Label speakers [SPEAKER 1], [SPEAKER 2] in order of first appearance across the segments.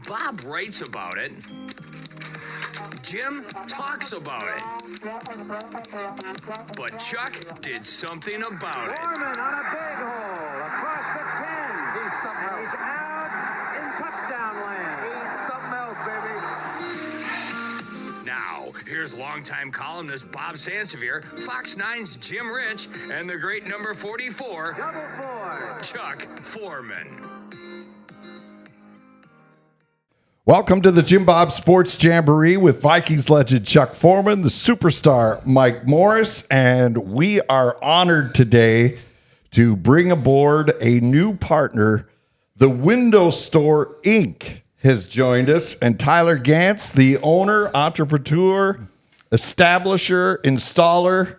[SPEAKER 1] Bob writes about it. Jim talks about it. But Chuck did something about it.
[SPEAKER 2] Foreman on a big hole across the 10. He's something else. He's out in touchdown land. He's something else, baby.
[SPEAKER 1] Now, here's longtime columnist Bob Sansevier, Fox 9's Jim Rich, and the great number 44,
[SPEAKER 2] Double 4.
[SPEAKER 1] Chuck Foreman.
[SPEAKER 3] Welcome to the JimBob Sports Jamboree with Vikings legend Chuck Foreman, the superstar Mike Morris, and we are honored today to bring aboard a new partner. The Window Store Inc. has joined us, and Tyler Gantz, the owner, entrepreneur, establisher, installer.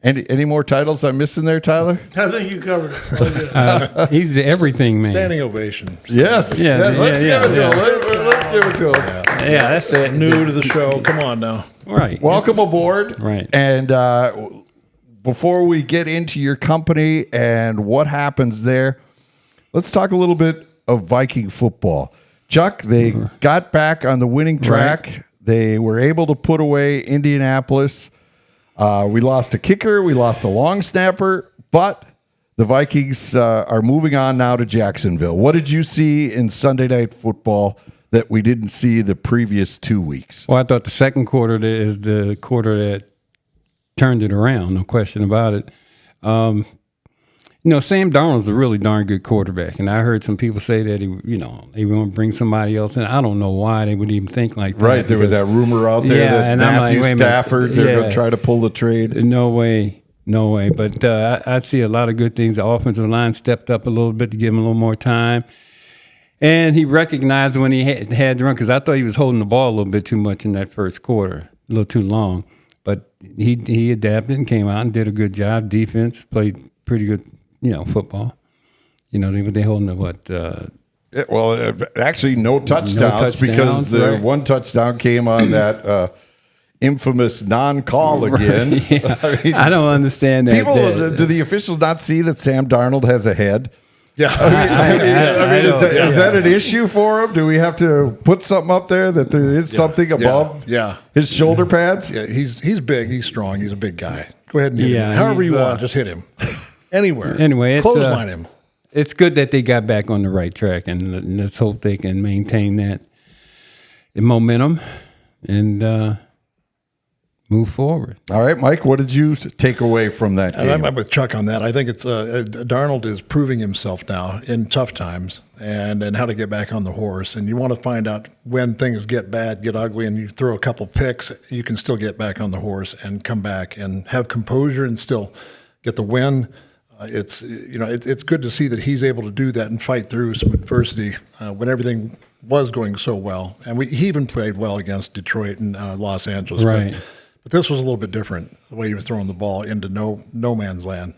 [SPEAKER 3] Any more titles I'm missing there, Tyler?
[SPEAKER 4] I think you covered it.
[SPEAKER 5] He's the everything man.
[SPEAKER 4] Standing ovation.
[SPEAKER 3] Yes.
[SPEAKER 5] Yeah,
[SPEAKER 3] Let's give it to him. Let's give it to him.
[SPEAKER 5] Yeah, that's it.
[SPEAKER 4] New to the show. Come on now.
[SPEAKER 5] Right.
[SPEAKER 3] Welcome aboard.
[SPEAKER 5] Right.
[SPEAKER 3] And before we get into your company and what happens there, let's talk a little bit of Viking football. Chuck, they got back on the winning track. Right. They were able to put away Indianapolis. We lost a kicker. We lost a long snapper. But the Vikings are moving on now to Jacksonville. What did you see in Sunday Night Football that we didn't see the previous 2 weeks?
[SPEAKER 5] Well, I thought the second quarter is the quarter that turned it around, no question about it. Sam Darnold's a really darn good quarterback, and I heard some people say that they want to bring somebody else in. I don't know why they would even think like that.
[SPEAKER 3] Right, there was that rumor out there that Matthew Stafford, they're going to try to pull the trade.
[SPEAKER 5] No way. But I see a lot of good things. The offensive line stepped up a little bit to give him a little more time. And he recognized when he had to run, because I thought he was holding the ball a little bit too much in that first quarter, a little too long. But he adapted and came out and did a good job. Defense played pretty good, football. They holding the what?
[SPEAKER 3] Actually, no touchdowns because the one touchdown came on that infamous non-call again.
[SPEAKER 5] Yeah. I don't understand that.
[SPEAKER 3] Do the officials not see that Sam Darnold has a head?
[SPEAKER 4] Yeah.
[SPEAKER 3] Is that an issue for him? Do we have to put something up there that there is something above his shoulder pads?
[SPEAKER 4] Yeah, he's big. He's strong. He's a big guy. Go ahead and hit him. However you want, just hit him. Anywhere.
[SPEAKER 5] Anyway,
[SPEAKER 4] clothesline him.
[SPEAKER 5] It's good that they got back on the right track, and let's hope they can maintain that momentum and move forward.
[SPEAKER 3] All right, Mike, what did you take away from that game?
[SPEAKER 4] I'm with Chuck on that. I think it's Darnold is proving himself now in tough times and how to get back on the horse. And you want to find out when things get bad, get ugly, and you throw a couple picks, you can still get back on the horse and come back and have composure and still get the win. It's good to see that he's able to do that and fight through some adversity when everything was going so well. And he even played well against Detroit and Los Angeles.
[SPEAKER 5] Right.
[SPEAKER 4] But this was a little bit different, the way he was throwing the ball into no man's land.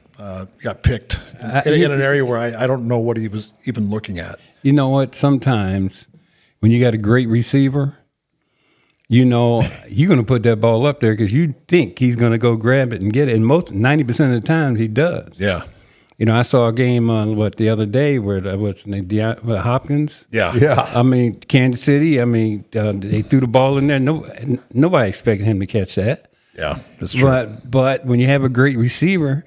[SPEAKER 4] Got picked in an area where I don't know what he was even looking at.
[SPEAKER 5] You know what? Sometimes when you got a great receiver, you're going to put that ball up there because you think he's going to go grab it and get it. And 90% of the time he does.
[SPEAKER 4] Yeah.
[SPEAKER 5] I saw a game on the other day where what's his name, Hopkins.
[SPEAKER 4] Yeah.
[SPEAKER 5] I mean, Kansas City. I mean, they threw the ball in there. Nobody expected him to catch that.
[SPEAKER 4] Yeah, that's true.
[SPEAKER 5] But when you have a great receiver,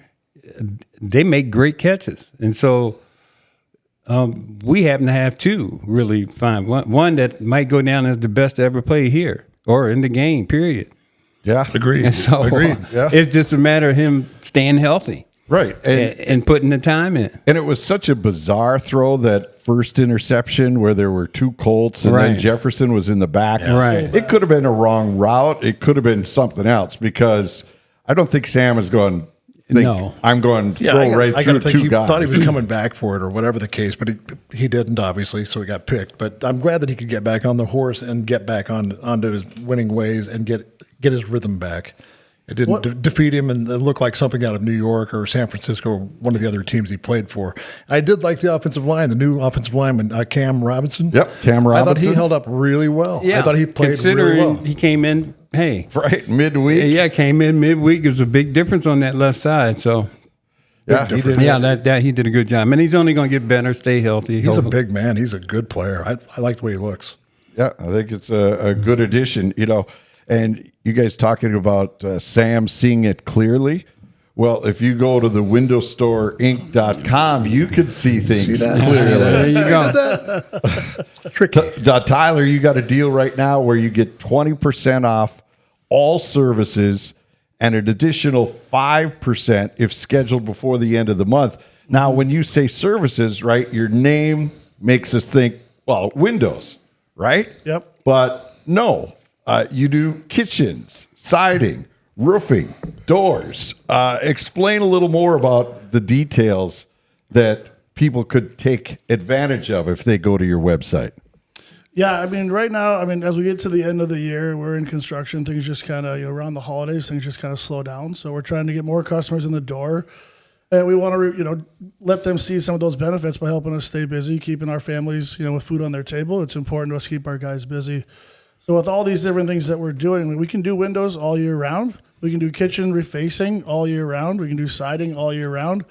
[SPEAKER 5] they make great catches, and so we happen to have two really fine. One that might go down as the best to ever play here or in the game. Period.
[SPEAKER 3] Yeah,
[SPEAKER 4] agreed.
[SPEAKER 5] And so it's just a matter of him staying healthy.
[SPEAKER 3] Right.
[SPEAKER 5] And putting the time in.
[SPEAKER 3] And it was such a bizarre throw, that first interception where there were two Colts and then Jefferson was in the back.
[SPEAKER 5] Yeah. Right.
[SPEAKER 3] It could have been a wrong route. It could have been something else, because I don't think Sam is going I'm going to throw right through two guys.
[SPEAKER 4] I thought he was coming back for it or whatever the case, but he didn't, obviously, so he got picked. But I'm glad that he could get back on the horse and get back onto his winning ways and get his rhythm back. It didn't defeat him and look like something out of New York or San Francisco or one of the other teams he played for. I did like the offensive line, the new offensive lineman, Cam Robinson.
[SPEAKER 3] Yep, Cam Robinson.
[SPEAKER 4] I thought he held up really well.
[SPEAKER 5] Yeah.
[SPEAKER 4] I thought he played really well.
[SPEAKER 5] He came in,
[SPEAKER 3] midweek.
[SPEAKER 5] Yeah, came in midweek. There's a big difference on that left side. So,
[SPEAKER 3] he did.
[SPEAKER 5] Yeah, he did a good job. And he's only going to get better, stay healthy.
[SPEAKER 4] He's a big man. He's a good player. I like the way he looks.
[SPEAKER 3] Yeah, I think it's a good addition, and you guys talking about Sam seeing it clearly. Well, if you go to the windowstoreinc.com, you could see things clearly.
[SPEAKER 5] There you go.
[SPEAKER 3] Tyler, you got a deal right now where you get 20% off all services and an additional 5% if scheduled before the end of the month. Now, when you say services, right, your name makes us think, well, windows, right?
[SPEAKER 6] Yep.
[SPEAKER 3] But no, you do kitchens, siding, roofing, doors. Explain a little more about the details that people could take advantage of if they go to your website.
[SPEAKER 6] Yeah, I mean, right now, as we get to the end of the year, we're in construction. Things just kind of, around the holidays, things just kind of slow down. So we're trying to get more customers in the door. And we want to, let them see some of those benefits by helping us stay busy, keeping our families, with food on their table. It's important to us to keep our guys busy. So with all these different things that we're doing, we can do windows all year round. We can do kitchen refacing all year round. We can do siding all year round.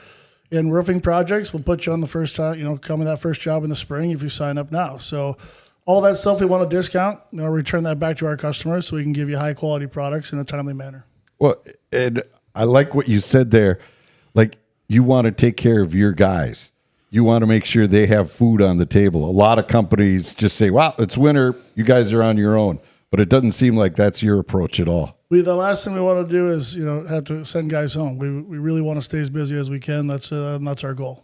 [SPEAKER 6] And roofing projects, we'll put you on the first time, come with that first job in the spring if you sign up now. So all that stuff we want to discount, return that back to our customers so we can give you high quality products in a timely manner.
[SPEAKER 3] Well, and I like what you said there. Like, you want to take care of your guys. You want to make sure they have food on the table. A lot of companies just say, well, it's winter. You guys are on your own. But it doesn't seem like that's your approach at all.
[SPEAKER 6] The last thing we want to do is, have to send guys home. We really want to stay as busy as we can. That's our goal.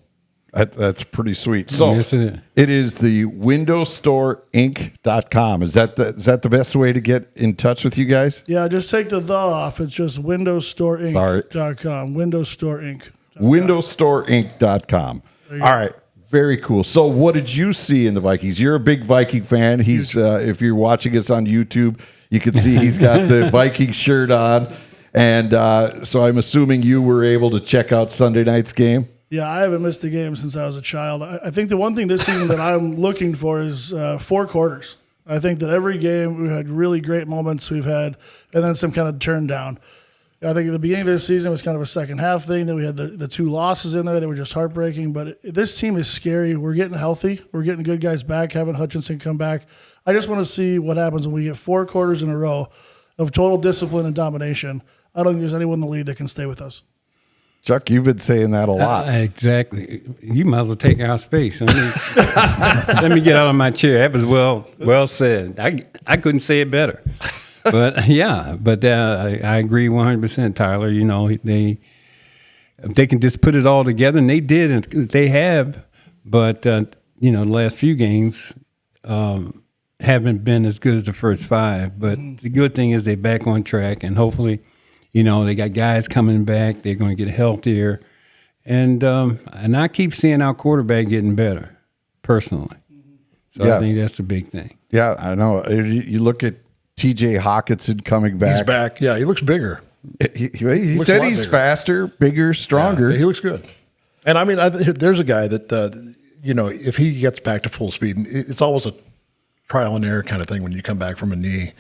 [SPEAKER 3] That's pretty sweet. So
[SPEAKER 5] Yes, it is.
[SPEAKER 3] it is the windowstoreinc.com. Is that the best way to get in touch with you guys?
[SPEAKER 6] Yeah, just take the off. It's just windowstoreinc.com. Windowstoreinc.
[SPEAKER 3] Windowstoreinc.com. All right. Very cool. So what did you see in the Vikings? You're a big Viking fan. He's if you're watching us on YouTube, you can see he's got the Viking shirt on. And so I'm assuming you were able to check out Sunday night's game.
[SPEAKER 6] Yeah, I haven't missed a game since I was a child. I think the one thing this season that I'm looking for is 4 quarters. I think that every game we've had really great moments and then some kind of turn down. I think at the beginning of this season was kind of a second half thing. Then we had the 2 losses in there. They were just heartbreaking. But this team is scary. We're getting healthy. We're getting good guys back, having Hutchinson come back. I just want to see what happens when we get 4 quarters in a row of total discipline and domination. I don't think there's anyone in the league that can stay with us.
[SPEAKER 3] Chuck, you've been saying that a lot.
[SPEAKER 5] Exactly. You might as well take our space. Let me get out of my chair. That was well said. I couldn't say it better. But I agree 100%, Tyler. They can just put it all together, and they did, and they have. But the last few games haven't been as good as the first 5. But the good thing is they're back on track, and hopefully, they got guys coming back. They're going to get healthier, and I keep seeing our quarterback getting better, personally. So
[SPEAKER 3] Yeah.
[SPEAKER 5] I think that's the big thing.
[SPEAKER 3] Yeah, I know. You look at T.J. Hawkinson coming back.
[SPEAKER 4] He's back. Yeah, he looks bigger.
[SPEAKER 3] He
[SPEAKER 4] Looks a
[SPEAKER 3] said
[SPEAKER 4] lot
[SPEAKER 3] he's
[SPEAKER 4] bigger.
[SPEAKER 3] faster, bigger, stronger.
[SPEAKER 4] Yeah, he looks good. And there's a guy that, if he gets back to full speed, it's always a trial and error kind of thing when you come back from a knee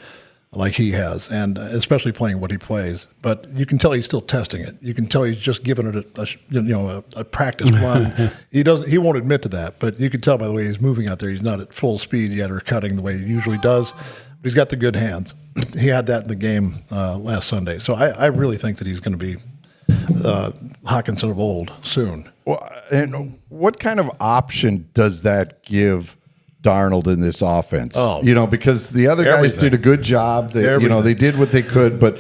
[SPEAKER 4] like he has, and especially playing what he plays. But you can tell he's still testing it. You can tell he's just giving it a practice run. He won't admit to that, but you can tell by the way he's moving out there. He's not at full speed yet or cutting the way he usually does. But he's got the good hands. He had that in the game last Sunday. So I really think that he's going to be Hawkinson of old soon.
[SPEAKER 3] Well, and what kind of option does that give Darnold in this offense?
[SPEAKER 4] Oh.
[SPEAKER 3] Because the other guys
[SPEAKER 4] Everything.
[SPEAKER 3] did a good job. They,
[SPEAKER 4] Everything.
[SPEAKER 3] they did what they could, but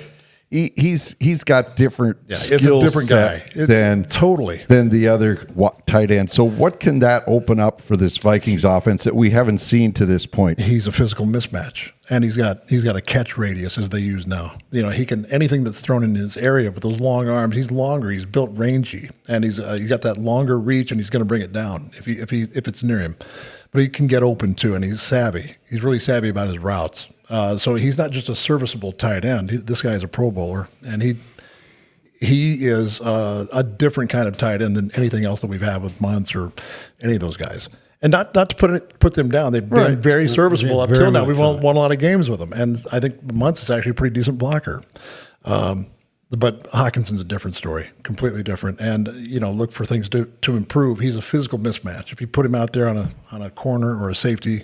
[SPEAKER 3] he's got different
[SPEAKER 4] It's a
[SPEAKER 3] skill
[SPEAKER 4] different guy.
[SPEAKER 3] set than
[SPEAKER 4] Totally.
[SPEAKER 3] than the other tight end. So what can that open up for this Vikings offense that we haven't seen to this point?
[SPEAKER 4] He's a physical mismatch, and he's got a catch radius as they use now. He can anything that's thrown in his area with those long arms. He's longer. He's built rangy, and he's got that longer reach, and he's going to bring it down if it's near him. But he can get open too, and he's savvy. He's really savvy about his routes. So he's not just a serviceable tight end. This guy is a Pro Bowler, and he is a different kind of tight end than anything else that we've had with Muntz or any of those guys. And not to put them down. They've been very serviceable
[SPEAKER 5] Yeah,
[SPEAKER 4] up
[SPEAKER 5] very
[SPEAKER 4] till now.
[SPEAKER 5] much
[SPEAKER 4] We've
[SPEAKER 5] so.
[SPEAKER 4] won a lot of games with them, and I think Muntz is actually a pretty decent blocker. But Hawkinson's a different story, completely different. And look for things to improve. He's a physical mismatch. If you put him out there on a corner or a safety,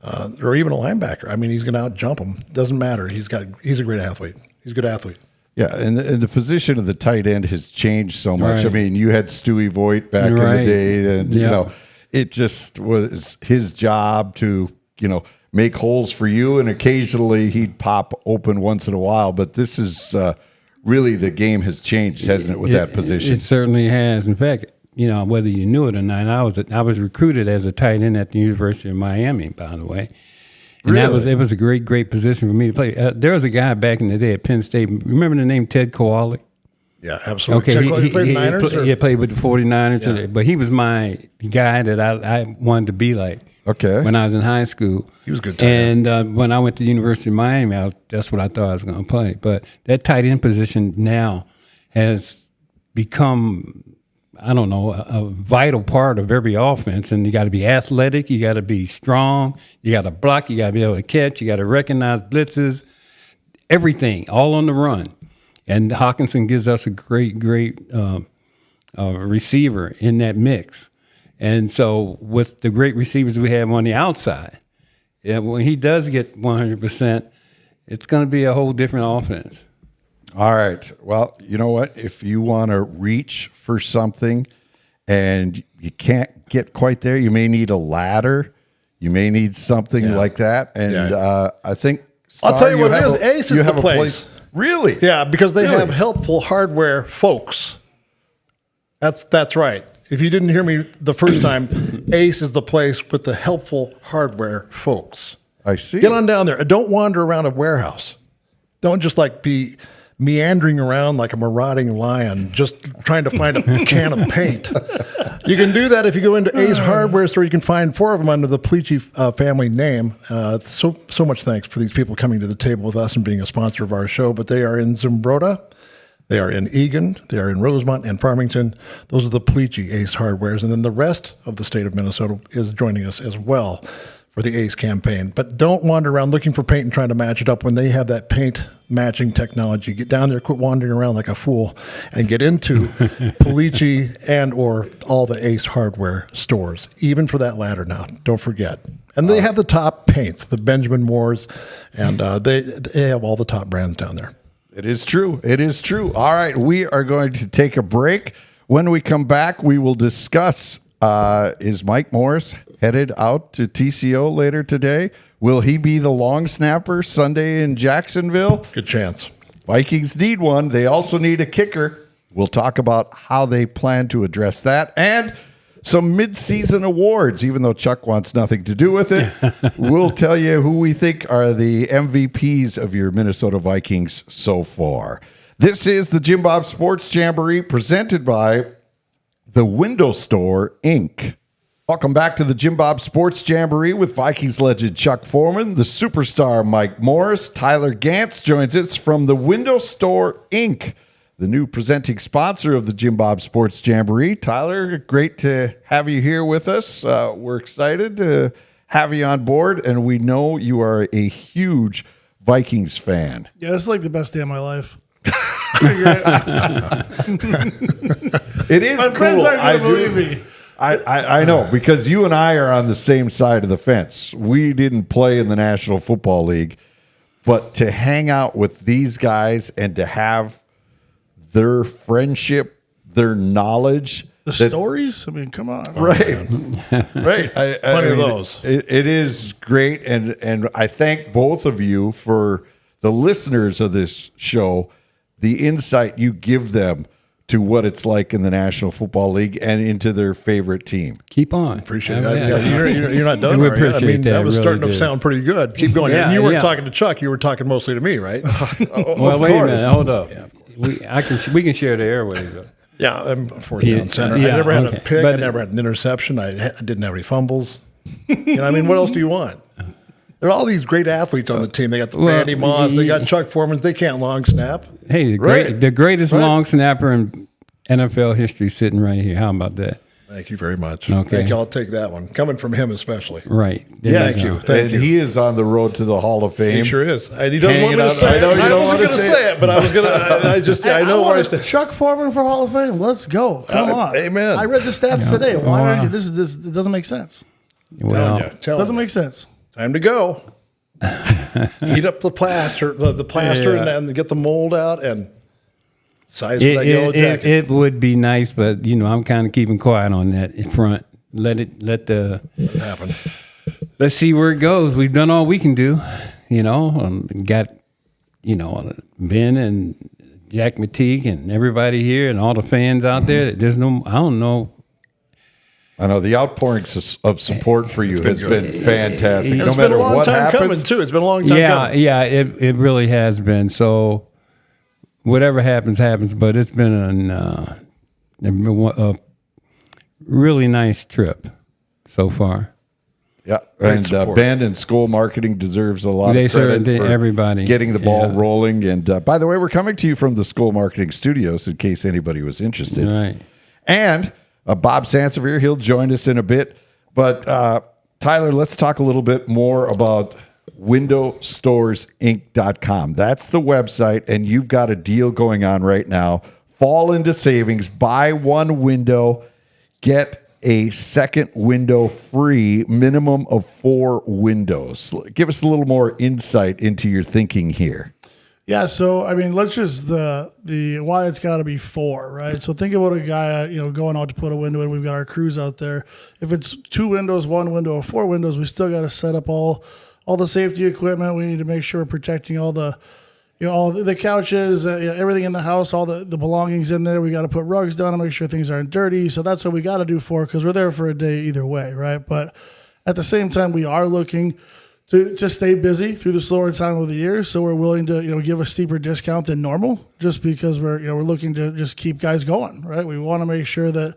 [SPEAKER 4] or even a linebacker. I mean, he's going to out-jump him. Doesn't matter. He's a great athlete. He's a good athlete.
[SPEAKER 3] Yeah, and the position of the tight end has changed so much.
[SPEAKER 5] Right.
[SPEAKER 3] I mean, you had Stewie Voigt back in the day, and, you know, it just was his job to, you know, make holes for you, and occasionally he'd pop open once in a while. But this is really, the game has changed, hasn't it, with that position?
[SPEAKER 5] It certainly has. In fact, you know, whether you knew it or not, I was recruited as a tight end at the University of Miami, by the way. And
[SPEAKER 3] Really?
[SPEAKER 5] it was a great position for me to play. There was a guy back in the day at Penn State. Remember the name Ted Kowalik?
[SPEAKER 4] Yeah, absolutely.
[SPEAKER 5] Okay,
[SPEAKER 4] He played Niners?
[SPEAKER 5] He played with the 49ers, but he was my guy that I wanted to be like.
[SPEAKER 3] Okay.
[SPEAKER 5] When I was in high school.
[SPEAKER 4] He was a good tight end.
[SPEAKER 5] And when I went to the University of Miami, that's what I thought I was going to play. But that tight end position now has become, I don't know, a vital part of every offense. And you got to be athletic, you got to be strong, you got to block, you got to be able to catch, you got to recognize blitzes, everything, all on the run. And Hawkinson gives us a great receiver in that mix. And so with the great receivers we have on the outside, when he does get 100%, it's going to be a whole different offense.
[SPEAKER 3] All right. Well, you know what? If you want to reach for something and you can't get quite there, you may need a ladder. You may need something like that. And I think
[SPEAKER 4] I'll tell you what it
[SPEAKER 3] have
[SPEAKER 4] is. Ace is
[SPEAKER 3] have
[SPEAKER 4] the
[SPEAKER 3] a
[SPEAKER 4] place.
[SPEAKER 3] Really?
[SPEAKER 4] Yeah, because they
[SPEAKER 3] Really?
[SPEAKER 4] have helpful hardware folks. That's right. If you didn't hear me the first time, Ace is the place with the helpful hardware folks.
[SPEAKER 3] I see.
[SPEAKER 4] Get on down there. Don't wander around a warehouse. Don't just like be meandering around like a marauding lion, just trying to find a can of paint. You can do that if you go into Ace Hardware Store. You can find 4 of them under the Pleachy family name. So much thanks for these people coming to the table with us and being a sponsor of our show. But they are in Zumbrota, they are in Eagan, they are in Rosemont and Farmington. Those are the Pleachy Ace Hardwares. And then the rest of the state of Minnesota is joining us as well for the ACE campaign. But don't wander around looking for paint and trying to match it up when they have that paint matching technology. Get down there, quit wandering around like a fool, and get into Polici and or all the ACE hardware stores, even for that ladder now. Don't forget. And they have the top paints, the Benjamin Moores, and they have all the top brands down there.
[SPEAKER 3] It is true. It is true. All right. We are going to take a break. When we come back, we will discuss, is Mike Morris headed out to TCO later today? Will he be the long snapper Sunday in Jacksonville?
[SPEAKER 4] Good chance.
[SPEAKER 3] Vikings need one. They also need a kicker. We'll talk about how they plan to address that and some mid-season awards, even though Chuck wants nothing to do with it. We'll tell you who we think are the MVPs of your Minnesota Vikings so far. This is the JimBob Sports Jamboree presented by the Window Store, Inc. Welcome back to the JimBob Sports Jamboree with Vikings legend Chuck Foreman, the superstar Mike Morris. Tyler Gantz joins us from the Window Store, Inc., the new presenting sponsor of the JimBob Sports Jamboree. Tyler, great to have you here with us. We're excited to have you on board, and we know you are a huge Vikings fan.
[SPEAKER 6] Yeah, it's like the best day of my life.
[SPEAKER 3] It is
[SPEAKER 6] My
[SPEAKER 3] cool.
[SPEAKER 6] friends aren't going to believe me.
[SPEAKER 3] I know, because you and I are on the same side of the fence. We didn't play in the National Football League, but to hang out with these guys and to have their friendship, their knowledge.
[SPEAKER 6] The stories? I mean, come on.
[SPEAKER 3] Right. Right.
[SPEAKER 4] Plenty of those.
[SPEAKER 3] It is great. And I thank both of you for the listeners of this show, the insight you give them to what it's like in the National Football League and into their favorite team.
[SPEAKER 5] Keep on.
[SPEAKER 4] Appreciate that. Yeah, you're not done,
[SPEAKER 5] We
[SPEAKER 4] are you? I
[SPEAKER 5] appreciate
[SPEAKER 4] mean, that was
[SPEAKER 5] really
[SPEAKER 4] starting to
[SPEAKER 5] do.
[SPEAKER 4] sound pretty good. Keep going.
[SPEAKER 5] Yeah,
[SPEAKER 4] And you weren't
[SPEAKER 5] yeah.
[SPEAKER 4] talking to Chuck. You were talking mostly to me, right?
[SPEAKER 5] Well, wait a minute. Hold up. We can share the airwaves. Though.
[SPEAKER 4] Yeah, I'm a fourth
[SPEAKER 5] Yeah,
[SPEAKER 4] down center.
[SPEAKER 5] yeah,
[SPEAKER 4] I never had
[SPEAKER 5] okay.
[SPEAKER 4] a pick.
[SPEAKER 5] But-
[SPEAKER 4] I never had an interception. I didn't have any fumbles. I mean, what else do you want? There are all these great athletes on the team. They got the Randy Moss. They got Chuck Foreman. They can't long snap.
[SPEAKER 5] Hey,
[SPEAKER 3] Right.
[SPEAKER 5] the greatest
[SPEAKER 3] Right.
[SPEAKER 5] long snapper in NFL history sitting right here. How about that?
[SPEAKER 4] Thank you very much.
[SPEAKER 5] Okay.
[SPEAKER 4] Thank you. I'll take that one. Coming from him especially.
[SPEAKER 5] Right.
[SPEAKER 3] Yes.
[SPEAKER 4] Thank you. Thank
[SPEAKER 3] and
[SPEAKER 4] you.
[SPEAKER 3] he is on the road to the Hall of Fame.
[SPEAKER 4] He sure is. And he doesn't want me
[SPEAKER 3] Hanging
[SPEAKER 4] to
[SPEAKER 3] out-
[SPEAKER 4] say
[SPEAKER 3] I know
[SPEAKER 4] it.
[SPEAKER 3] you
[SPEAKER 4] I
[SPEAKER 3] don't
[SPEAKER 4] wasn't
[SPEAKER 3] wanna
[SPEAKER 4] going to
[SPEAKER 3] say
[SPEAKER 4] say it, but I was going to. I just. I know where I
[SPEAKER 6] want
[SPEAKER 4] stand.
[SPEAKER 6] Chuck Foreman for Hall of Fame. Let's go. Come on.
[SPEAKER 4] amen.
[SPEAKER 6] I read the stats today. Why
[SPEAKER 5] Wow.
[SPEAKER 6] are you? This it doesn't make sense.
[SPEAKER 5] Well,
[SPEAKER 4] Telling
[SPEAKER 6] Doesn't
[SPEAKER 4] you.
[SPEAKER 6] make sense.
[SPEAKER 4] time to go. Heat up the plaster, and get the mold out and size for that yellow jacket.
[SPEAKER 5] It would be nice, but I'm kind of keeping quiet on that in front. Let
[SPEAKER 4] Happen.
[SPEAKER 5] Let's see where it goes. We've done all we can do, got Ben and Jack McTeague and everybody here and all the fans out there. There's I don't know.
[SPEAKER 3] I know the outpourings of support for you has been fantastic.
[SPEAKER 4] It's
[SPEAKER 3] No
[SPEAKER 4] been
[SPEAKER 3] matter
[SPEAKER 4] a long
[SPEAKER 3] what
[SPEAKER 4] time
[SPEAKER 3] happens,
[SPEAKER 4] coming, too. It's been a long time coming.
[SPEAKER 5] Yeah, it really has been. So whatever happens. But it's been a really nice trip so far.
[SPEAKER 3] yeah. And
[SPEAKER 4] support.
[SPEAKER 3] Ben and school marketing deserves a lot
[SPEAKER 5] They
[SPEAKER 3] of credit
[SPEAKER 5] certainly-
[SPEAKER 3] for
[SPEAKER 5] everybody.
[SPEAKER 3] getting the ball
[SPEAKER 5] Yeah.
[SPEAKER 3] rolling. And by the way, we're coming to you from the school marketing studios in case anybody was interested.
[SPEAKER 5] Right.
[SPEAKER 3] And Bob Sansevier, he'll join us in a bit. But Tyler, let's talk a little bit more about windowstoresinc.com. That's the website, and you've got a deal going on right now. Fall into savings, buy one window, get a second window free, minimum of 4 windows. Give us a little more insight into your thinking here.
[SPEAKER 6] Yeah, so I mean, let's just the why it's got to be 4, right? So think about a guy, going out to put a window in. We've got our crews out there. If it's 2 windows, 1 window, or 4 windows, we still got to set up all the safety equipment. We need to make sure we're protecting all the, all the couches, everything in the house, all the belongings in there. We got to put rugs down to make sure things aren't dirty. So that's what we got to do because we're there for a day either way, right? But at the same time, we are looking to stay busy through the slower time of the year, so we're willing to give a steeper discount than normal, just because we're looking to just keep guys going, right? We want to make sure that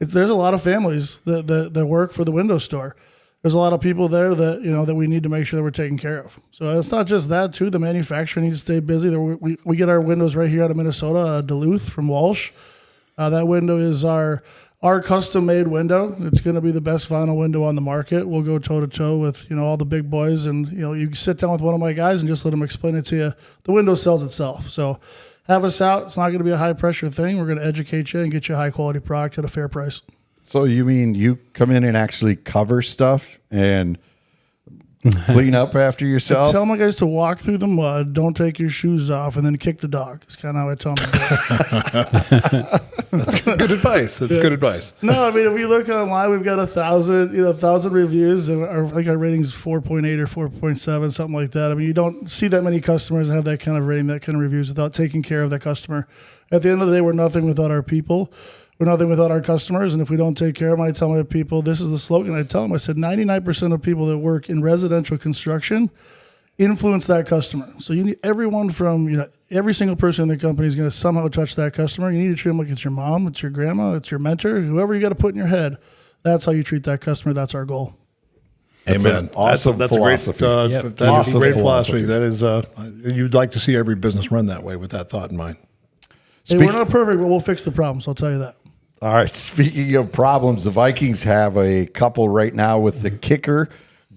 [SPEAKER 6] there's a lot of families that work for the window store. There's a lot of people there that that we need to make sure that we're taking care of. So it's not just that too. The manufacturer needs to stay busy. We get our windows right here out of Minnesota, Duluth from Walsh. That window is our custom-made window. It's going to be the best vinyl window on the market. We'll go toe-to-toe with, all the big boys. And, you can sit down with one of my guys and just let them explain it to you. The window sells itself. So have us out. It's not going to be a high-pressure thing. We're going to educate you and get you a high-quality product at a fair price.
[SPEAKER 3] So you mean you come in and actually cover stuff and clean up after yourself?
[SPEAKER 6] I tell my guys to walk through the mud, don't take your shoes off, and then kick the dog. It's kind of how I tell them to do it.
[SPEAKER 4] That's good advice. That's good advice.
[SPEAKER 6] No, I mean, if you look online, we've got 1,000 reviews. I think our rating's 4.8 or 4.7, something like that. I mean, you don't see that many customers have that kind of rating, that kind of reviews without taking care of that customer. At the end of the day, we're nothing without our people. We're nothing without our customers. And if we don't take care of them, I tell my people, this is the slogan I tell them. I said 99% of people that work in residential construction influence that customer. So you need everyone from, every single person in the company is going to somehow touch that customer. You need to treat them like it's your mom, it's your grandma, it's your mentor, whoever you got to put in your head. That's how you treat that customer. That's our goal.
[SPEAKER 4] Amen.
[SPEAKER 3] Awesome
[SPEAKER 4] That's a great,
[SPEAKER 3] philosophy.
[SPEAKER 5] Yep.
[SPEAKER 4] that is
[SPEAKER 3] Awesome
[SPEAKER 4] a great
[SPEAKER 3] philosophy.
[SPEAKER 4] philosophy. That is, you'd like to see every business run that way with that thought in mind.
[SPEAKER 6] Hey, we're not perfect, but we'll fix the problems. I'll tell you that.
[SPEAKER 3] All right. Speaking of problems, the Vikings have a couple right now with the kicker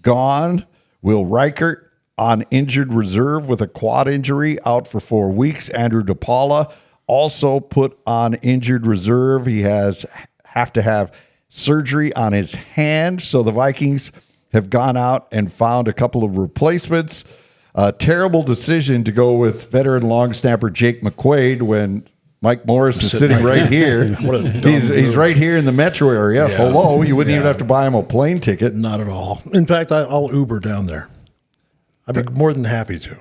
[SPEAKER 3] gone. Will Reichert on injured reserve with a quad injury, out for 4 weeks. Andrew DePaula also put on injured reserve. He have to have surgery on his hand. So the Vikings have gone out and found a couple of replacements. A terrible decision to go with veteran long snapper Jake McQuaid when Mike Morris is sitting right here.
[SPEAKER 4] What a dumb
[SPEAKER 3] He's
[SPEAKER 4] move.
[SPEAKER 3] right here in the metro area.
[SPEAKER 4] Yeah.
[SPEAKER 3] Hello, you wouldn't even
[SPEAKER 4] Yeah.
[SPEAKER 3] have to buy him a plane ticket.
[SPEAKER 4] Not at all. In fact, I'll Uber down there. I'd be more than happy to.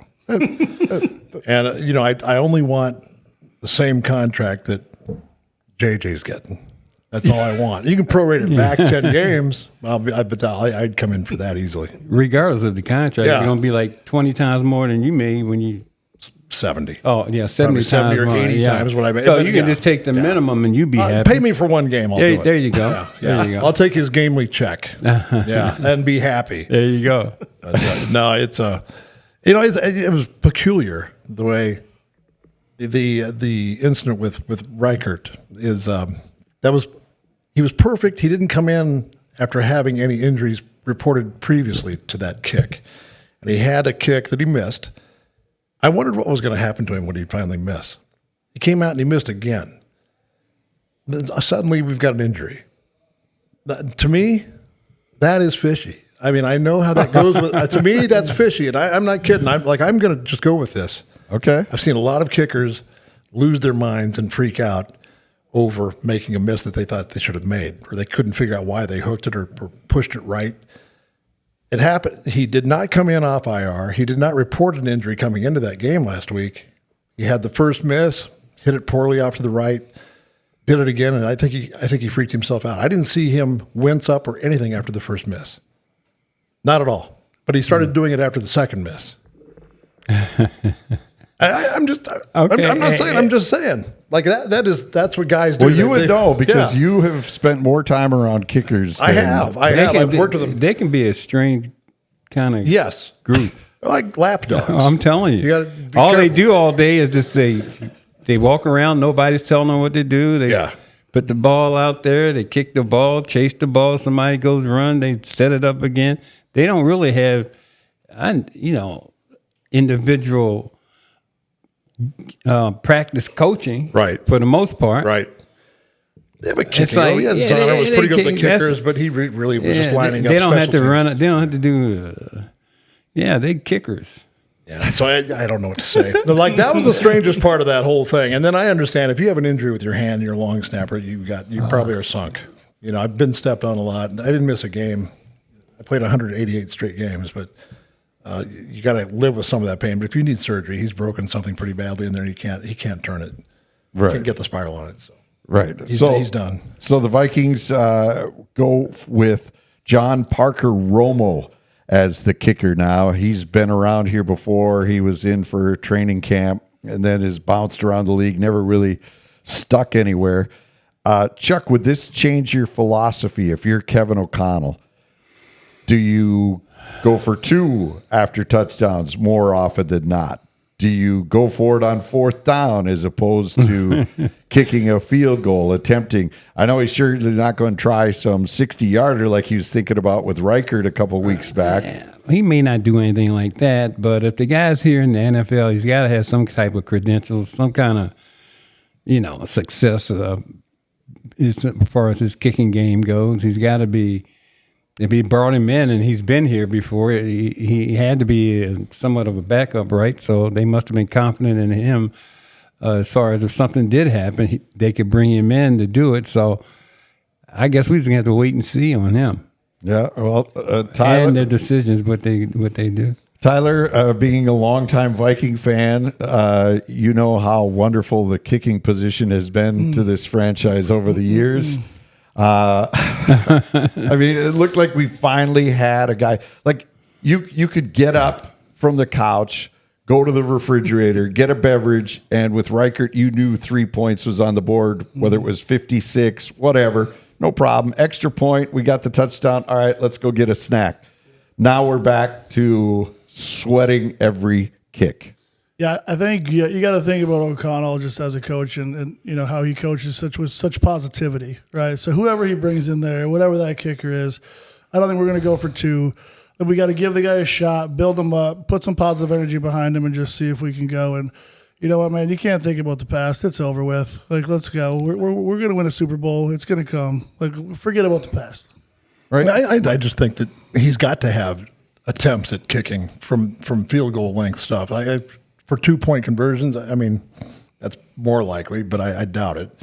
[SPEAKER 4] And, I only want the same contract that JJ's getting. That's all I want. You can prorate it back 10 games. I'd come in for that easily.
[SPEAKER 5] Regardless of the contract,
[SPEAKER 4] Yeah.
[SPEAKER 5] it's going to be like 20 times more than you made when you.
[SPEAKER 4] 70.
[SPEAKER 5] Oh yeah, 70
[SPEAKER 4] Probably 70
[SPEAKER 5] times
[SPEAKER 4] or
[SPEAKER 5] more,
[SPEAKER 4] 80
[SPEAKER 5] yeah.
[SPEAKER 4] times what I made.
[SPEAKER 5] So
[SPEAKER 4] But,
[SPEAKER 5] you can
[SPEAKER 4] yeah.
[SPEAKER 5] just take the minimum and you be happy.
[SPEAKER 4] Pay me for one game. I'll do it.
[SPEAKER 5] There you go.
[SPEAKER 4] Yeah.
[SPEAKER 5] There you go.
[SPEAKER 4] I'll take his game week check. Yeah, and be happy.
[SPEAKER 5] There you go.
[SPEAKER 4] No, it's it was peculiar the way the incident with Reichert is he was perfect. He didn't come in after having any injuries reported previously to that kick, and he had a kick that he missed. I wondered what was going to happen to him when he finally missed. He came out and he missed again. Then suddenly we've got an injury. To me, that is fishy. I mean, I know how that goes. To me, that's fishy, and I'm not kidding. I'm going to just go with this.
[SPEAKER 3] Okay.
[SPEAKER 4] I've seen a lot of kickers lose their minds and freak out over making a miss that they thought they should have made, or they couldn't figure out why they hooked it or pushed it right. It happened. He did not come in off IR. He did not report an injury coming into that game last week. He had the first miss, hit it poorly off to the right, did it again, and I think he freaked himself out. I didn't see him wince up or anything after the first miss. Not at all. But he started doing it after the second miss. I'm not saying. I'm just saying. Like that's what guys do.
[SPEAKER 3] Well, you would know because you have spent more time around kickers.
[SPEAKER 4] I have. I've worked with them.
[SPEAKER 5] They can be a strange kind of group.
[SPEAKER 4] Like lapdogs.
[SPEAKER 5] I'm telling you.
[SPEAKER 4] All
[SPEAKER 5] careful. They do all day is just they walk around. Nobody's telling them what to do. They put the ball out there. They kick the ball, chase the ball. Somebody goes run. They set it up again. They don't really have, individual practice coaching,
[SPEAKER 4] right?
[SPEAKER 5] For the most part,
[SPEAKER 4] right. Yeah, but kicking. Zahner was pretty good with the kickers, but he really was just lining up.
[SPEAKER 5] They don't have to run it. They don't have to do. They kickers.
[SPEAKER 4] Yeah, so I don't know what to say. Like that was the strangest part of that whole thing. And then I understand if you have an injury with your hand, and you're a long snapper, you probably are sunk. I've been stepped on a lot. I didn't miss a game. I played 188 straight games, but you got to live with some of that pain. But if you need surgery, he's broken something pretty badly in there. And he can't turn it.
[SPEAKER 3] Right.
[SPEAKER 4] Can't get the spiral on it. So.
[SPEAKER 3] Right.
[SPEAKER 4] He's done.
[SPEAKER 3] So the Vikings go with John Parker Romo as the kicker now. He's been around here before. He was in for training camp and then has bounced around the league, never really stuck anywhere. Chuck, would this change your philosophy if you're Kevin O'Connell? Do you go for 2 after touchdowns more often than not? Do you go for it on 4th down as opposed to kicking a field goal, attempting? I know he's surely not going to try some 60-yarder like he was thinking about with Reichert a couple weeks back.
[SPEAKER 5] Yeah, he may not do anything like that, but if the guy's here in the NFL, he's got to have some type of credentials, some kind of, success as far as his kicking game goes. He's got to be. If he brought him in and he's been here before, he had to be somewhat of a backup, right? So they must have been confident in him as far as if something did happen, they could bring him in to do it. So I guess we just have to wait and see on him.
[SPEAKER 3] Yeah, well, Tyler,
[SPEAKER 5] and their decisions, what they do.
[SPEAKER 3] Tyler, being a longtime Viking fan, you know how wonderful the kicking position has been to this franchise over the years. I mean, it looked like we finally had a guy. Like you could get up from the couch, go to the refrigerator, get a beverage, and with Reichert, you knew 3 points was on the board, whether it was 56, whatever, no problem. Extra point, we got the touchdown. All right, let's go get a snack. Now we're back to sweating every kick.
[SPEAKER 6] Yeah, I think you got to think about O'Connell just as a coach and how he coaches with such positivity, right? So whoever he brings in there, whatever that kicker is, I don't think we're going to go for 2. We got to give the guy a shot, build him up, put some positive energy behind him, and just see if we can go. And you know what, man? You can't think about the past. It's over with. Like, let's go. We're going to win a Super Bowl. It's going to come. Like, forget about the past.
[SPEAKER 4] Right. I just think that he's got to have attempts at kicking from field goal length stuff. For 2-point conversions, I mean, that's more likely, but I doubt it.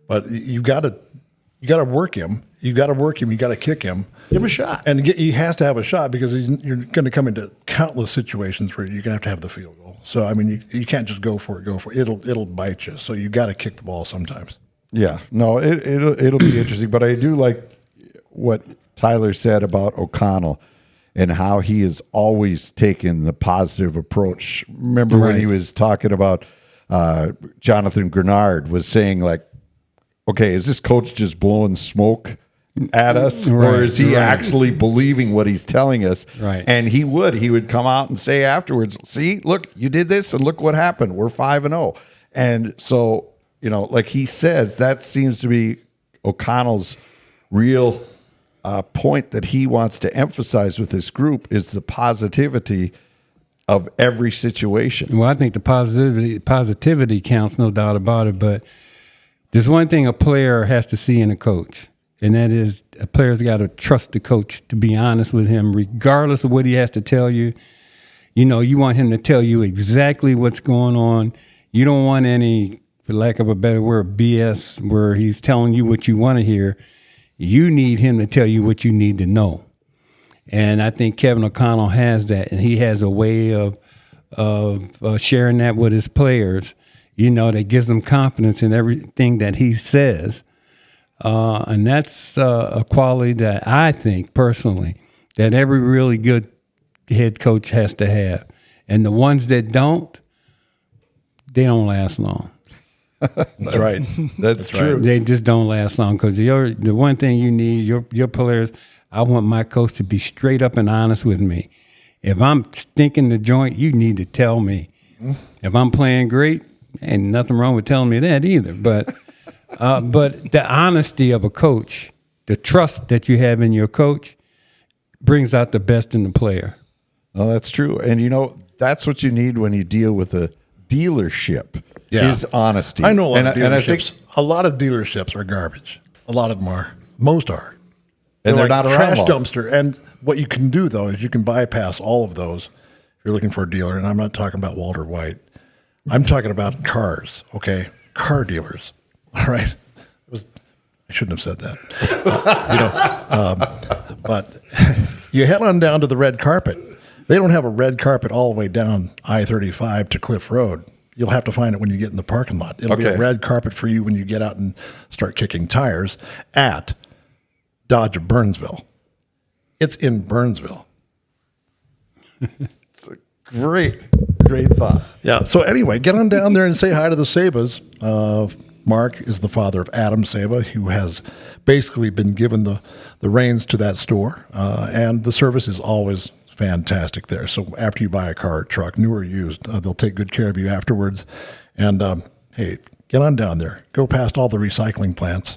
[SPEAKER 4] But you got to work him. You got to work him. You got to kick him.
[SPEAKER 6] Give him a shot.
[SPEAKER 4] And he has to have a shot because you're going to come into countless situations where you're going to have the field goal. So I mean, you can't just go for it. It'll bite you. So you got to kick the ball sometimes.
[SPEAKER 3] Yeah, no, it'll be interesting. But I do like what Tyler said about O'Connell and how he has always taken the positive approach. Remember when he was talking about Jonathan Grenard was saying, like, okay, is this coach just blowing smoke at us? Or is he actually believing what he's telling us?
[SPEAKER 5] Right.
[SPEAKER 3] And he would come out and say afterwards, see, look, you did this and look what happened. We're 5-0. And so, like he says, that seems to be O'Connell's real point that he wants to emphasize with this group is the positivity of every situation.
[SPEAKER 5] Well, I think the positivity counts, no doubt about it. But there's one thing a player has to see in a coach, and that is a player's got to trust the coach to be honest with him, regardless of what he has to tell you. You know, you want him to tell you exactly what's going on. You don't want any, for lack of a better word, BS, where he's telling you what you want to hear. You need him to tell you what you need to know. And I think Kevin O'Connell has that, and he has a way of sharing that with his players, you know, that gives them confidence in everything that he says. And that's a quality that I think, personally, that every really good head coach has to have. And the ones that don't, they don't last long.
[SPEAKER 4] That's right.
[SPEAKER 3] That's true.
[SPEAKER 4] right.
[SPEAKER 5] They just don't last long because the one thing you need, your players, I want my coach to be straight up and honest with me. If I'm stinking the joint, you need to tell me. If I'm playing great, ain't nothing wrong with telling me that either. But the honesty of a coach, the trust that you have in your coach, brings out the best in the player.
[SPEAKER 3] Oh, that's true. And, you know, that's what you need when you deal with a dealership is honesty.
[SPEAKER 4] I know a lot of
[SPEAKER 3] and I
[SPEAKER 4] dealerships.
[SPEAKER 3] think,
[SPEAKER 4] A lot of dealerships are garbage. A lot of them are. Most are.
[SPEAKER 3] and they're
[SPEAKER 4] like
[SPEAKER 3] not around
[SPEAKER 4] trash
[SPEAKER 3] long.
[SPEAKER 4] dumpster. And what you can do, though, is you can bypass all of those if you're looking for a dealer. And I'm not talking about Walter White. I'm talking about cars, okay? Car dealers, all right? I shouldn't have said that. But you head on down to the red carpet. They don't have a red carpet all the way down I-35 to Cliff Road. You'll have to find it when you get in the parking lot. It'll be a
[SPEAKER 3] Okay.
[SPEAKER 4] red carpet for you when you get out and start kicking tires at Dodge of Burnsville. It's in Burnsville.
[SPEAKER 3] Great thought.
[SPEAKER 4] Yeah. So anyway, get on down there and say hi to the Sabas. Mark is the father of Adam Saba, who has basically been given the reins to that store, and the service is always fantastic there. So after you buy a car or truck, new or used, they'll take good care of you afterwards. And hey, get on down there, go past all the recycling plants,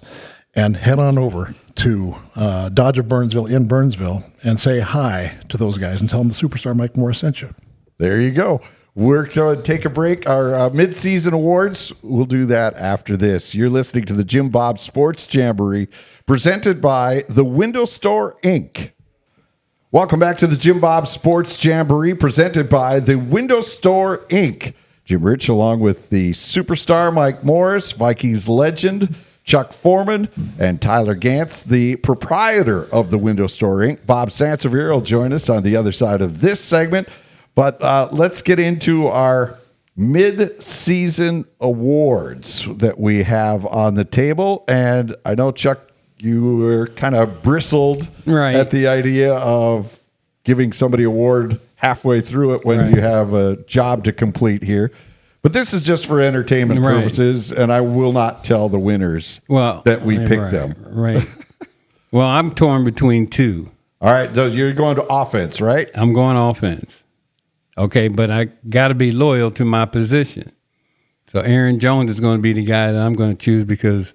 [SPEAKER 4] and head on over to Dodge of Burnsville in Burnsville and say hi to those guys and tell them the Superstar Mike Morris sent you.
[SPEAKER 3] There you go. We're going to take a break. Our mid-season awards, we'll do that after this. You're listening to the JimBob Sports Jamboree, presented by the Window Store, Inc. Welcome back to the JimBob Sports Jamboree, presented by the Window Store, Inc. Jim Rich, along with the superstar Mike Morris, Vikings legend Chuck Foreman, and Tyler Gantz, the proprietor of the Window Store, Inc. Bob Sansevier will join us on the other side of this segment. But let's get into our mid-season awards that we have on the table. And I know, Chuck, you were kind of bristled at the idea of giving somebody an award halfway through it when you have a job to complete here. But this is just for entertainment purposes, and I will not tell the winners that we picked them.
[SPEAKER 5] Right. Well, I'm torn between two.
[SPEAKER 3] All right, so you're going to offense, right?
[SPEAKER 5] I'm going offense. Okay, but I got to be loyal to my position. So Aaron Jones is going to be the guy that I'm going to choose because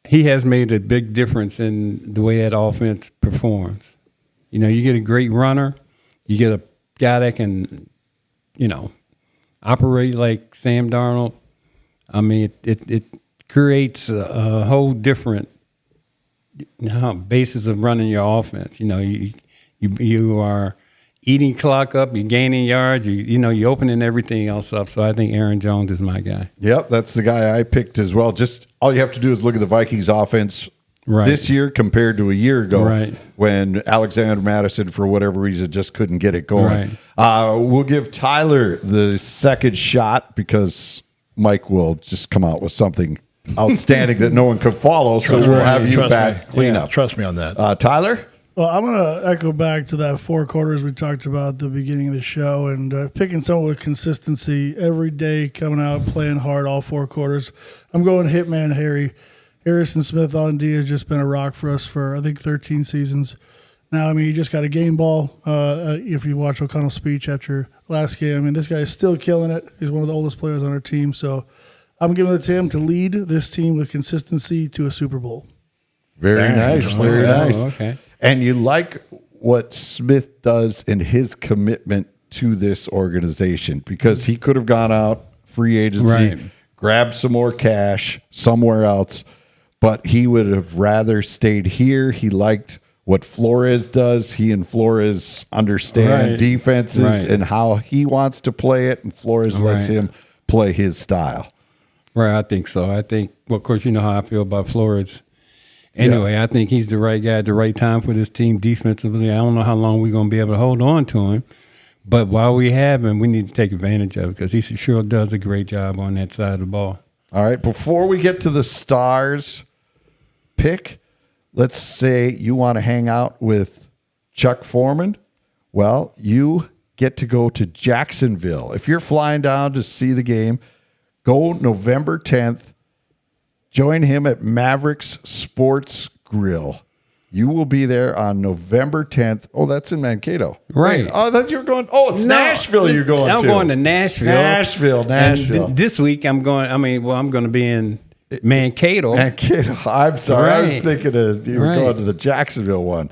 [SPEAKER 5] he has made a big difference in the way that offense performs. You know, you get a great runner, you get a guy that can, you know, operate like Sam Darnold. I mean, it creates a whole different basis of running your offense. You know, you are eating clock up, you're gaining yards, you're opening everything else up. So I think Aaron Jones is my guy.
[SPEAKER 3] Yep, that's the guy I picked as well. Just all you have to do is look at the Vikings offense this year compared to a year ago when Alexander Madison, for whatever reason, just couldn't get it going. We'll give Tyler the second shot because Mike will just come out with something outstanding that no one could follow. So we'll have you back clean up.
[SPEAKER 4] Trust me on that.
[SPEAKER 3] Tyler?
[SPEAKER 6] Well, I'm going to echo back to that 4 quarters we talked about at the beginning of the show and picking someone with consistency every day, coming out, playing hard all 4 quarters. I'm going Hitman Harry. Harrison Smith on D has just been a rock for us for, I think, 13 seasons. Now, I mean, he just got a game ball. If you watch O'Connell's speech after last game, I mean, this guy is still killing it. He's one of the oldest players on our team. So I'm giving it to him to lead this team with consistency to a Super Bowl.
[SPEAKER 3] Very nice. Very nice.
[SPEAKER 5] Oh, okay.
[SPEAKER 3] And you like what Smith does in his commitment to this organization because he could have gone out free agency, grabbed some more cash somewhere else. but he would have rather stayed here. He liked what Flores does. He and Flores understand
[SPEAKER 5] Right.
[SPEAKER 3] defenses
[SPEAKER 5] Right.
[SPEAKER 3] and how he wants to play it, and Flores lets
[SPEAKER 5] Right.
[SPEAKER 3] him play his style.
[SPEAKER 5] Right, I think so. I think, well, of course, you know how I feel about Flores. Anyway, I think he's the right guy at the right time for this team defensively. I don't know how long we're going to be able to hold on to him. But while we have him, we need to take advantage of it because he sure does a great job on that side of the ball.
[SPEAKER 3] All right, before we get to the Stars pick, let's say you want to hang out with Chuck Foreman. Well, you get to go to Jacksonville. If you're flying down to see the game, go November 10th. Join him at Mavericks Sports Grill. You will be there on November 10th. Oh, that's in Mankato.
[SPEAKER 5] Right.
[SPEAKER 3] Wait, oh, that you're going. Oh, it's Nashville you're going to.
[SPEAKER 5] I'm going to Nashville.
[SPEAKER 3] Nashville.
[SPEAKER 5] And this week I'm going to be in Mankato.
[SPEAKER 3] Mankato. I'm sorry. I was
[SPEAKER 5] Right.
[SPEAKER 3] thinking you were
[SPEAKER 5] Right.
[SPEAKER 3] going to the Jacksonville one.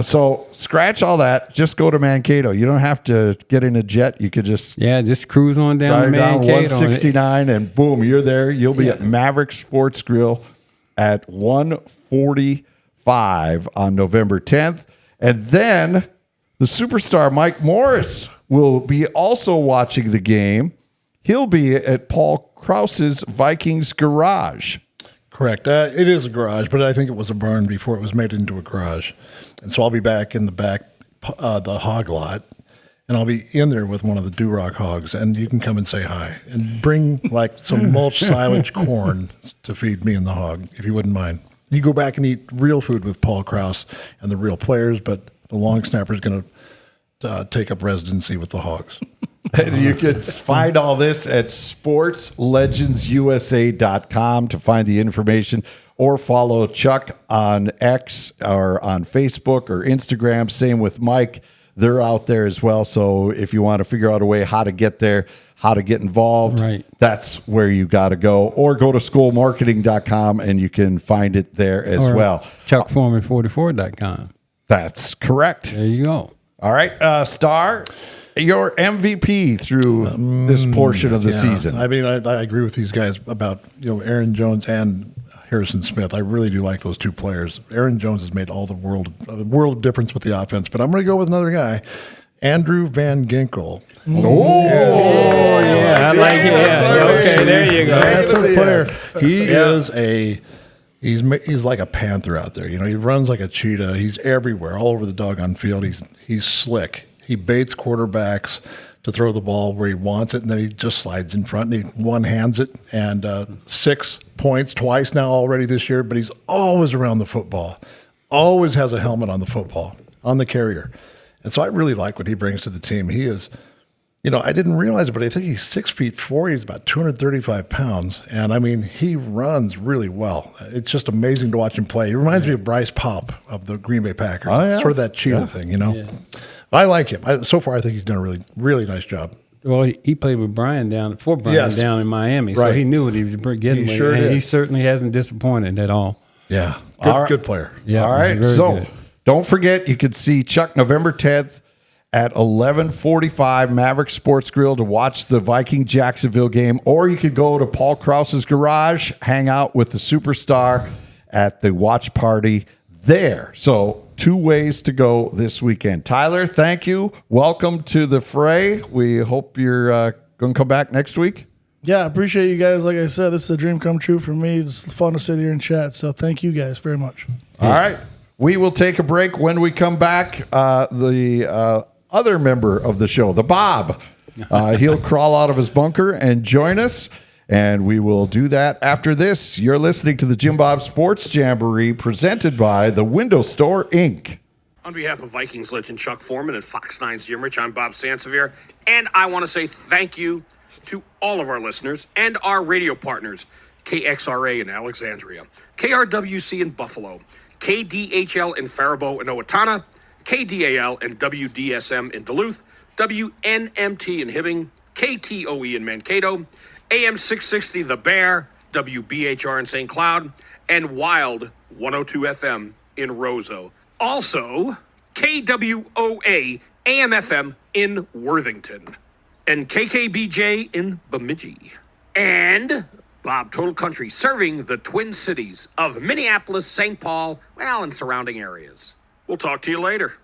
[SPEAKER 3] So scratch all that. Just go to Mankato. You don't have to get in a jet. You could just
[SPEAKER 5] Just cruise on down to
[SPEAKER 3] drive down
[SPEAKER 5] Mankato.
[SPEAKER 3] 169 and boom, you're there. You'll be at Maverick Sports Grill at 1:45 on November 10th. And then the superstar Mike Morris will be also watching the game. He'll be at Paul Krause's Vikings Garage.
[SPEAKER 4] Correct. It is a garage, but I think it was a barn before it was made into a garage. And so I'll be back in the back, the hog lot, and I'll be in there with one of the Duroc hogs, and you can come and say hi and bring like some mulch silage corn to feed me and the hog, if you wouldn't mind. You go back and eat real food with Paul Krause and the real players, but the long snapper is going to take up residency with the hogs.
[SPEAKER 3] And you can find all this at sportslegendsusa.com to find the information, or follow Chuck on X or on Facebook or Instagram. Same with Mike. They're out there as well. So if you want to figure out a way how to get there, how to get involved,
[SPEAKER 5] Right.
[SPEAKER 3] that's where you got to go. Or go to schoolmarketing.com and you can find it there as
[SPEAKER 5] Or
[SPEAKER 3] well.
[SPEAKER 5] ChuckForeman44.com.
[SPEAKER 3] That's correct.
[SPEAKER 5] There you go.
[SPEAKER 3] All right, Star, your MVP through this portion of the season.
[SPEAKER 4] I mean, I agree with these guys about Aaron Jones and Harrison Smith. I really do like those two players. Aaron Jones has made all the world of difference with the offense, but I'm going to go with another guy, Andrew Van Ginkel.
[SPEAKER 5] Yeah, I like it. Yeah. Okay, there you go.
[SPEAKER 4] That's a player. He is he's like a panther out there. He runs like a cheetah. He's everywhere, all over the doggone field. He's slick. He baits quarterbacks to throw the ball where he wants it, and then he just slides in front and he one-hands it. And 6 points twice now already this year, but he's always around the football. Always has a helmet on the football, on the carrier. And so I really like what he brings to the team. He is, I didn't realize it, but I think he's 6'4". He's about 235 pounds. And I mean, he runs really well. It's just amazing to watch him play. He reminds me of Bryce Paup of the Green Bay Packers.
[SPEAKER 3] Oh, yeah.
[SPEAKER 4] Sort of that cheetah thing, I like him. So far, I think he's done a really, really nice job.
[SPEAKER 5] Well, he played with Brian down
[SPEAKER 4] Yes.
[SPEAKER 5] down in Miami, so
[SPEAKER 4] Right.
[SPEAKER 5] he knew what he was getting.
[SPEAKER 4] He sure
[SPEAKER 5] and
[SPEAKER 4] did.
[SPEAKER 5] he certainly hasn't disappointed at all.
[SPEAKER 4] Yeah.
[SPEAKER 3] All right.
[SPEAKER 4] Good player.
[SPEAKER 5] Yeah,
[SPEAKER 3] All right.
[SPEAKER 5] very
[SPEAKER 3] So
[SPEAKER 5] good.
[SPEAKER 3] don't forget, you could see Chuck November 10th at 11:45 Maverick Sports Grill to watch the Viking Jacksonville game, or you could go to Paul Krause's Garage, hang out with the superstar at the watch party there. So 2 ways to go this weekend. Tyler, thank you. Welcome to the fray. We hope you're going to come back next week.
[SPEAKER 6] Yeah, I appreciate you guys. Like I said, this is a dream come true for me. It's fun to sit here and chat. So thank you guys very much.
[SPEAKER 3] All right. We will take a break. When we come back, the other member of the show, the Bob, he'll crawl out of his bunker and join us. And we will do that after this. You're listening to the JimBob Sports Jamboree presented by the Window Store, Inc.
[SPEAKER 7] On behalf of Vikings legend Chuck Foreman and Fox 9's Jim Rich, I'm Bob Sansevier, and I want to say thank you to all of our listeners and our radio partners, KXRA in Alexandria, KRWC in Buffalo, KDHL in Faribault and Owatonna, KDAL and WDSM in Duluth, WNMT in Hibbing, KTOE in Mankato, AM 660 The Bear, WBHR in St. Cloud, and Wild 102 FM in Roseau. Also, KWOA AM FM in Worthington, and KKBJ in Bemidji. And Bob Total Country, serving the Twin Cities of Minneapolis, St. Paul, well, and surrounding areas. We'll talk to you later.